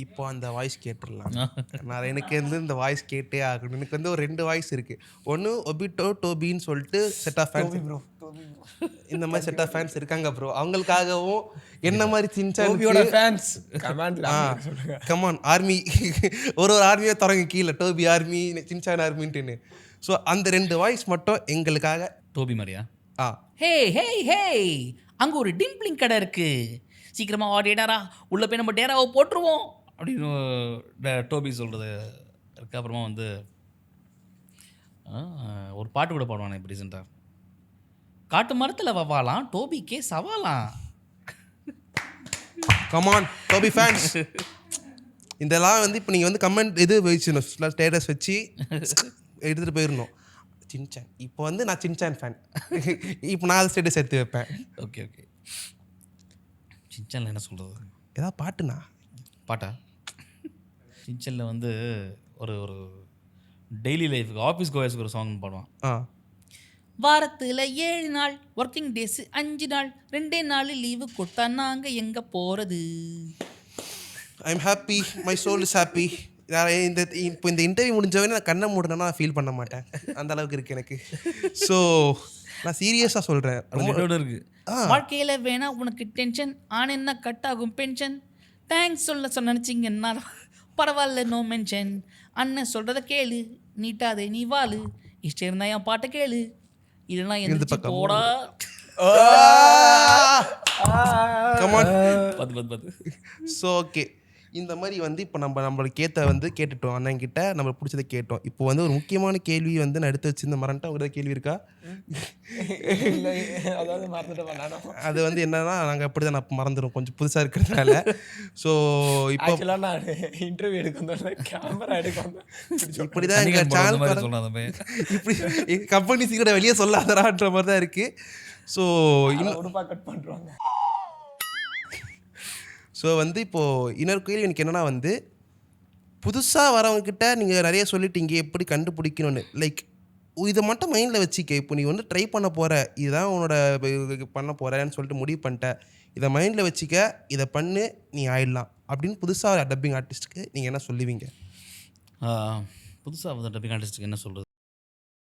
இப்போ அந்த வாய்ஸ் கேட்டுடலாம். நான் எனக்கு வந்து இந்த வாய்ஸ் கேட்டே ஆகணும். எனக்கு வந்து ஒரு 2 வாய்ஸ் இருக்கு. ஒண்ணு ஒபிட்டோ, டோபின்னு சொல்லிட்டு செட் ஆஃப் ஃபேன்ஸ். இந்த மாதிரி செட் ஆஃப் ஃபேன்ஸ் இருக்காங்க ப்ரோ. அவங்களுக்காகவும் என்ன மாதிரி டோபியோட சின்சானுக்கு ஃபேன்ஸ் கமெண்ட்ல சொல்லுங்க. கமான் ஆர்மி ஒரு ஆர்மியா தொடங்க கீழே டோபி ஆர்மி, சின்சான் ஆர்மின்ட்டுன்னு. ஸோ அந்த 2 வாய்ஸ் மட்டும் எங்களுக்காக. டோபி மாதிரியா? ஹே ஹே ஹே, அங்கே ஒரு டிம்ப்ளிங் கடை இருக்கு, சீக்கிரமாக ஆடியடாரா, உள்ளே போய் நம்ம டேராவை போட்டுருவோம் அப்படின்னு டோபி சொல்கிறது இருக்கு. அப்புறமா வந்து ஒரு பாட்டு கூட பாடுவானே இப்போ ரீசெண்டாக, காட்டு மரத்தில் வவாலாம் டோபிக்கே சவாலாம். Come on Toby fans. இதெல்லாம் வந்து இப்போ நீங்கள் வந்து கமெண்ட் இது வச்சுணும், ஸ்டேட்டஸ் வச்சு எடுத்துகிட்டு போயிடணும். சின்சான் இப்போ வந்து நான் சின்சான் ஃபேன், இப்போ நான் அது ஸ்டேட்டஸ் எடுத்து வைப்பேன். Okay okay. சின்சானில் என்ன சொல்கிறது? ஏதாவது பாட்டுண்ணா? பாட்டா? சின்சானில் வந்து ஒரு ஒரு டெய்லி லைஃபுக்கு ஆஃபீஸ் கோயர்ஸுக்கு ஒரு சாங் பாடுவான். வாரத்தில் 7 நாள் ஒர்க்கிங் டேஸ், 5 நாள் 2 நாள் லீவு கொடுத்தா நாங்கள் எங்கே போகிறது? I am happy, my soul is happy. இப்போ இந்த இன்டர்வியூ முடிஞ்சவனே நான் கண்ணை மூடனா நான் ஃபீல் பண்ண மாட்டேன், அந்த அளவுக்கு இருக்குது எனக்கு. ஸோ நான் சீரியஸாக சொல்கிறேன். இருக்குது வாழ்க்கையில் வேணா உனக்கு டென்ஷன், ஆனா கட் ஆகும் பென்ஷன், தேங்க்ஸ் சொல்ல நினச்சிங்கன்னா பரவாயில்ல நோ மென்ஷன், அண்ணன் சொல்கிறத கேளு, நீட்டாதே நீ வாழு, இஷ்டம் இருந்தால் என் பாட்டை கேளு, இல்லைன்னா எந்த போடா. கமான். ஸோ ஓகே, இந்த மாதிரி வந்து இப்போ நம்மளுக்கு வந்து கேட்டுட்டோம், அண்ணன் கிட்ட நம்மளுக்கு பிடிச்சதை கேட்டோம். இப்போ வந்து ஒரு முக்கியமான கேள்வி வந்து நான் எடுத்து வச்சிருந்த மறந்துட்டேன். உங்களோட கேள்வி இருக்கா? அது வந்து என்னன்னா, நாங்கள் அப்படி தான் நான் மறந்துடும் கொஞ்சம் புதுசாக இருக்கிறதுனால. ஸோ இப்போ இன்டர்வியூ எடுக்க கேமரா எடுக்க இப்படி தான் எங்கள் சேனல் இப்படி கம்பெனி சீக்கிரம் வெளியே சொல்லாதரான்ற மாதிரி தான் இருக்குது. ஸோ இன்னும் கட் பண்ணுறாங்க. ஸோ வந்து இப்போது இன்னொரு கேள்வி எனக்கு என்னென்னா வந்து, புதுசாக வரவங்கக்கிட்ட நீங்கள் நிறைய சொல்லிட்டீங்க எப்படி கண்டுபிடிக்கணும்னு. லைக் இதை மட்டும் மைண்டில் வச்சுக்க. இப்போ நீ வந்து ட்ரை பண்ண போகிற, இதுதான் உன்னோட பண்ண போகிறேன்னு சொல்லிட்டு முடிவு பண்ணிட்ட, இதை மைண்டில் வச்சுக்க, இதை பண்ணு நீ ஆயிடலாம் அப்படின்னு புதுசாக டப்பிங் ஆர்டிஸ்ட்டுக்கு நீங்கள் என்ன சொல்லுவீங்க? புதுசாக வந்து டப்பிங் ஆர்டிஸ்ட்டுக்கு என்ன சொல்கிறது?